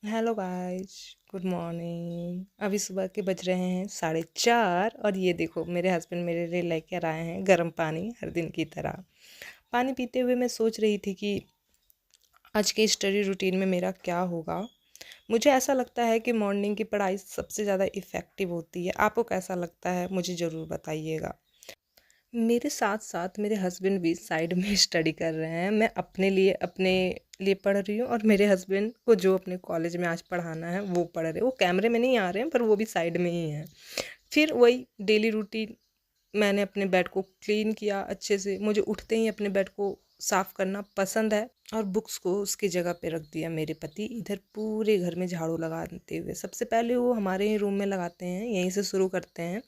Hello guys. Good morning. अभी सुबह के बज रहे हैं 4:30 और ये देखो मेरे हस्बैंड मेरे लिए लेकर आए हैं गर्म पानी हर दिन की तरह। पानी पीते हुए मैं सोच रही थी कि आज के स्टडी रूटीन में मेरा क्या होगा। मुझे ऐसा लगता है कि मॉर्निंग की पढ़ाई सबसे ज़्यादा इफ़ेक्टिव होती है। आपको कैसा लगता है मुझे ज़रूर बताइएगा। मेरे साथ साथ मेरे हस्बैंड भी साइड में स्टडी कर रहे हैं। मैं अपने लिए पढ़ रही हूँ और मेरे हस्बैंड को जो अपने कॉलेज में आज पढ़ाना है वो पढ़ रहे हैं। वो कैमरे में नहीं आ रहे हैं पर वो भी साइड में ही हैं। फिर वही डेली रूटीन। मैंने अपने बेड को क्लीन किया अच्छे से। मुझे उठते ही अपने बेड को साफ़ करना पसंद है और बुक्स को उसकी जगह पे रख दिया। मेरे पति इधर पूरे घर में झाड़ू लगाते हुए, सबसे पहले वो हमारे ही रूम में लगाते हैं, यहीं से शुरू करते हैं।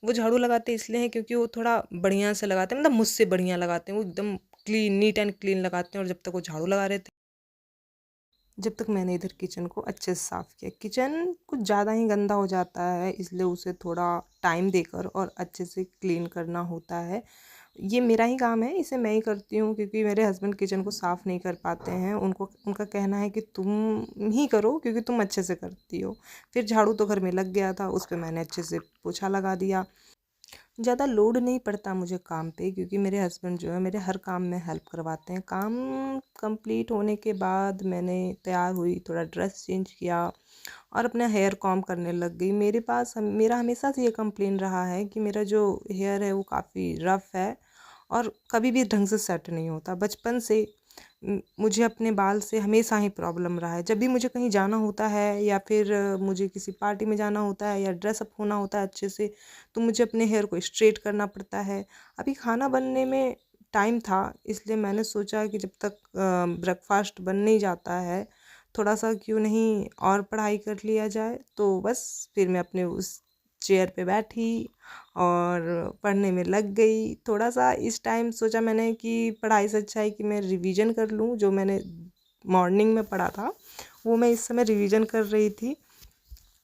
वो झाड़ू लगाते इसलिए हैं क्योंकि वो थोड़ा बढ़िया से लगाते हैं, मतलब मुझसे बढ़िया लगाते हैं। वो एकदम क्लीन, नीट एंड क्लीन लगाते हैं। और जब तक वो झाड़ू लगा रहे थे, जब तक मैंने इधर किचन को अच्छे से साफ़ किया। किचन कुछ ज़्यादा ही गंदा हो जाता है, इसलिए उसे थोड़ा टाइम देकर और अच्छे से क्लीन करना होता है। ये मेरा ही काम है, इसे मैं ही करती हूँ क्योंकि मेरे हस्बैंड किचन को साफ़ नहीं कर पाते हैं। उनका कहना है कि तुम ही करो क्योंकि तुम अच्छे से करती हो। फिर झाड़ू तो घर में लग गया था, उस पे मैंने अच्छे से पोछा लगा दिया। ज़्यादा लोड नहीं पड़ता मुझे काम पे क्योंकि मेरे हस्बैंड जो है मेरे हर काम में हेल्प करवाते हैं। काम कंप्लीट होने के बाद मैंने तैयार हुई, थोड़ा ड्रेस चेंज किया और अपना हेयर कॉम करने लग गई। मेरा हमेशा से ये कंप्लेन रहा है कि मेरा जो हेयर है वो काफ़ी रफ़ है और कभी भी ढंग से सेट नहीं होता। बचपन से मुझे अपने बाल से हमेशा ही प्रॉब्लम रहा है। जब भी मुझे कहीं जाना होता है या फिर मुझे किसी पार्टी में जाना होता है या ड्रेसअप होना होता है अच्छे से, तो मुझे अपने हेयर को स्ट्रेट करना पड़ता है। अभी खाना बनने में टाइम था, इसलिए मैंने सोचा कि जब तक ब्रेकफास्ट बन नहीं जाता है, थोड़ा सा क्यों नहीं और पढ़ाई कर लिया जाए। तो बस फिर मैं अपने उस चेयर पे बैठी और पढ़ने में लग गई। थोड़ा सा इस टाइम सोचा मैंने कि पढ़ाई से अच्छा है कि मैं रिवीजन कर लूँ। जो मैंने मॉर्निंग में पढ़ा था वो मैं इस समय रिवीजन कर रही थी।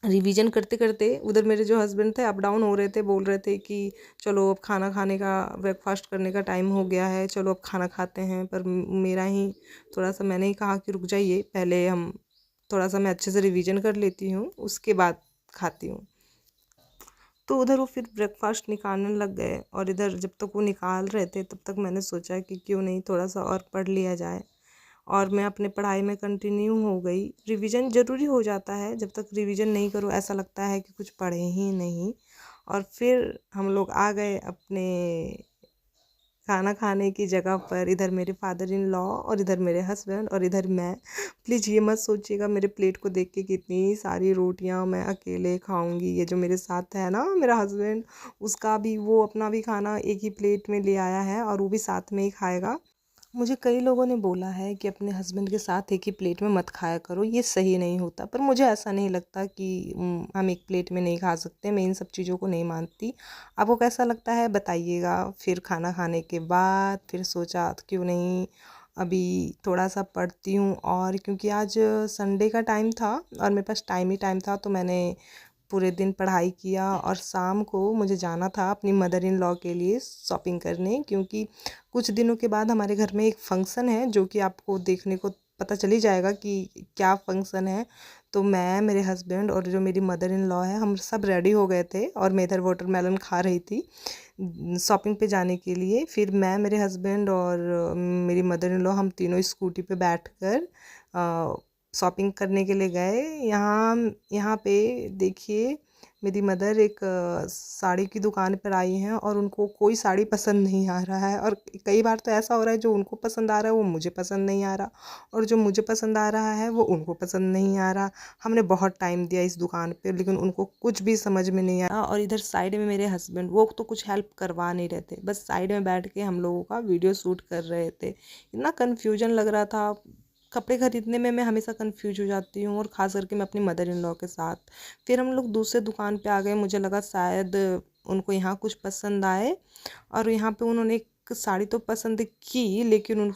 रिवीजन करते करते उधर मेरे जो हस्बैंड थे अप डाउन हो रहे थे, बोल रहे थे कि चलो अब खाना खाने का, ब्रेकफास्ट करने का टाइम हो गया है, चलो अब खाना खाते हैं। पर मेरा ही थोड़ा सा, मैंने ही कहा कि रुक जाइए, पहले हम थोड़ा सा मैं अच्छे से रिवीजन कर लेती हूँ, उसके बाद खाती हूँ। तो उधर वो फिर ब्रेकफास्ट निकालने लग गए और इधर जब तक वो निकाल रहे थे तब तक मैंने सोचा कि क्यों नहीं थोड़ा सा और पढ़ लिया जाए। और मैं अपने पढ़ाई में कंटिन्यू हो गई। रिवीजन ज़रूरी हो जाता है, जब तक रिवीजन नहीं करो ऐसा लगता है कि कुछ पढ़े ही नहीं। और फिर हम लोग आ गए अपने खाना खाने की जगह पर। इधर मेरे फादर इन लॉ और इधर मेरे हस्बैंड और इधर मैं। प्लीज़ ये मत सोचिएगा मेरे प्लेट को देख के कितनी सारी रोटियां मैं अकेले खाऊंगी। ये जो मेरे साथ है ना मेरा हस्बैंड, उसका भी, वो अपना भी खाना एक ही प्लेट में ले आया है और वो भी साथ में ही खाएगा। मुझे कई लोगों ने बोला है कि अपने हस्बैंड के साथ एक ही प्लेट में मत खाया करो, ये सही नहीं होता। पर मुझे ऐसा नहीं लगता कि हम एक प्लेट में नहीं खा सकते। मैं इन सब चीज़ों को नहीं मानती। आपको कैसा लगता है बताइएगा। फिर खाना खाने के बाद फिर सोचा क्यों नहीं अभी थोड़ा सा पढ़ती हूँ। और क्योंकि आज संडे का टाइम था और मेरे पास टाइम ही टाइम था, तो मैंने पूरे दिन पढ़ाई किया और शाम को मुझे जाना था अपनी मदर इन लॉ के लिए शॉपिंग करने, क्योंकि कुछ दिनों के बाद हमारे घर में एक फंक्शन है जो कि आपको देखने को पता चल ही जाएगा कि क्या फंक्शन है। तो मैं, मेरे हस्बैंड और जो मेरी मदर इन लॉ है, हम सब रेडी हो गए थे और मैं इधर वाटरमेलन खा रही थी शॉपिंग पे जाने के लिए। फिर मैं, मेरे हस्बैंड और मेरी मदर इन लॉ, हम तीनों स्कूटी पे बैठकर शॉपिंग करने के लिए गए। यहाँ यहाँ पे देखिए, मेरी मदर एक साड़ी की दुकान पर आई हैं और उनको कोई साड़ी पसंद नहीं आ रहा है। और कई बार तो ऐसा हो रहा है जो उनको पसंद आ रहा है वो मुझे पसंद नहीं आ रहा, और जो मुझे पसंद आ रहा है वो उनको पसंद नहीं आ रहा। हमने बहुत टाइम दिया इस दुकान पे लेकिन उनको कुछ भी समझ में नहीं आया। और इधर साइड में मेरे हस्बैंड, वो तो कुछ हेल्प करवा नहीं रहे थे, बस साइड में बैठ के हम लोगों का वीडियो शूट कर रहे थे। इतना कन्फ्यूजन लग रहा था। कपड़े ख़रीदने में मैं हमेशा कंफ्यूज हो जाती हूँ और ख़ास करके मैं अपनी मदर इन लॉ के साथ। फिर हम लोग दूसरे दुकान पे आ गए। मुझे लगा शायद उनको यहाँ कुछ पसंद आए, और यहाँ पे उन्होंने एक साड़ी तो पसंद की लेकिन उन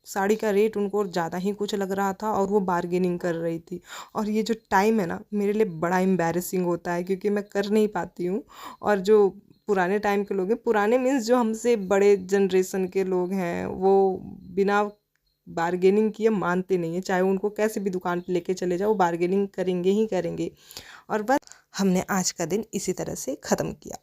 साड़ी का रेट उनको ज़्यादा ही कुछ लग रहा था और वो बार्गेनिंग कर रही थी। और ये जो टाइम है ना मेरे लिए बड़ा एम्बैरेसिंग होता है क्योंकि मैं कर नहीं पाती हूँ। और जो पुराने टाइम के लोग हैं, पुराने मीन्स जो हमसे बड़े जनरेशन के लोग हैं, वो बिना बार्गेनिंग किए मानते नहीं है, चाहे उनको कैसे भी दुकान पे लेके चले जाओ बार्गेनिंग करेंगे ही करेंगे। और बस हमने आज का दिन इसी तरह से ख़त्म किया।